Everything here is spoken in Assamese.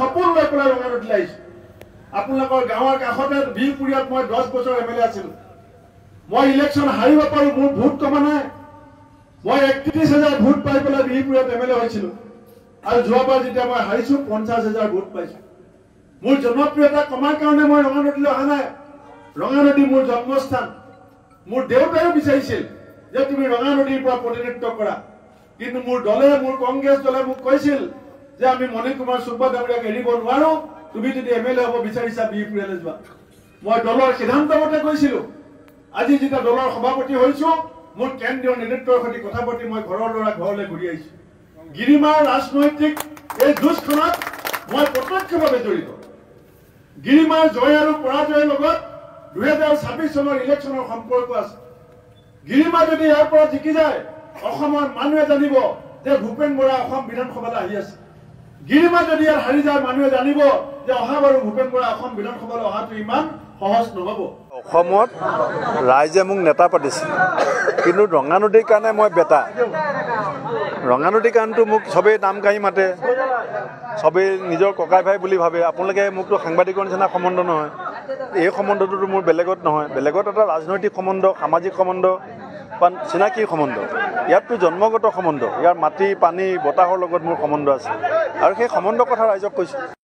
সপোন লৈ পেলাই ৰঙানদীলৈ আহিছোঁ আপোনালোকৰ গাঁৱৰ কাষতে বিহপুৰীয়াত মই 10 বছৰ এমএলএ আছিলোঁ মই ইলেকশ্যন হাৰিব পাৰোঁ মোৰ ভোট কমা নাই মই 31,000 ভোট পাই পেলাই বিহপুৰীয়াত এমএলএ হৈছিলোঁ আৰু যোৱাবাৰ যেতিয়া মই হাৰিছোঁ 50,000 ভোট পাইছোঁ মোৰ জনপ্ৰিয়তা কমাৰ কাৰণে মই ৰঙানদীলৈ অহা নাই ৰঙানদী মোৰ জন্মস্থান মোৰ দেউতাইও বিচাৰিছিল যে তুমি ৰঙানদীৰ পৰা প্ৰতিনিধিত্ব কৰা কিন্তু মোৰ দলে মোৰ কংগ্ৰেছ দলে মোক কৈছিল যে আমি মণি কুমাৰ সুব্বা ডাঙৰীয়াক এৰিব নোৱাৰো তুমি যদি এমএলএ হ'ব বিচাৰিছা বিহপুৰীয়ালৈ যোৱা মই দলৰ সিদ্ধান্ত মতে কৈছিলোঁ আজি যেতিয়া দলৰ সভাপতি হৈছোঁ মোৰ কেন্দ্ৰীয় নেতৃত্বৰ সৈতে কথা পাতি মই ঘৰৰ ল'ৰা ঘৰলৈ ঘূৰি আহিছোঁ গিৰিমাৰ ৰাজনৈতিক এই যুঁজখনত মই প্ৰত্যক্ষভাৱে জড়িত গিৰিমাৰ জয় আৰু পৰাজয়ৰ লগত 2026 চনৰ ইলেকশ্যনৰ সম্পৰ্ক আছে গিৰিমা যদি ইয়াৰ পৰা জিকি যায় অসমৰ মানুহে জানিব যে ভূপেন বৰা অসম বিধানসভালৈ আহি আছে গিৰিমা যদি ইয়াৰ হাৰি যায় মানুহে জানিব যে অহাবাৰো ভূপেন বৰা অসম বিধানসভালৈ অহাটো ইমান সহজ নহ'ব অসমত ৰাইজে মোক নেতা পাতিছে কিন্তু ৰঙানদীৰ কাৰণে মই বেটা ৰঙানদীৰ কাৰণটো মোক চবেই নাম কাঢ়ি মাতে চবেই নিজৰ ককাই ভাই বুলি ভাবে আপোনালোকে মোকতো সাংবাদিকৰ নিচিনা সম্বন্ধ নহয় এই সম্বন্ধটোতো মোৰ বেলেগত নহয় বেলেগত এটা ৰাজনৈতিক সম্বন্ধ সামাজিক সম্বন্ধ বা চিনাকি সম্বন্ধ ইয়াততো জন্মগত সম্বন্ধ ইয়াৰ মাটি পানী বতাহৰ লগত মোৰ সম্বন্ধ আছে আৰু সেই সম্বন্ধৰ কথা ৰাইজক কৈছোঁ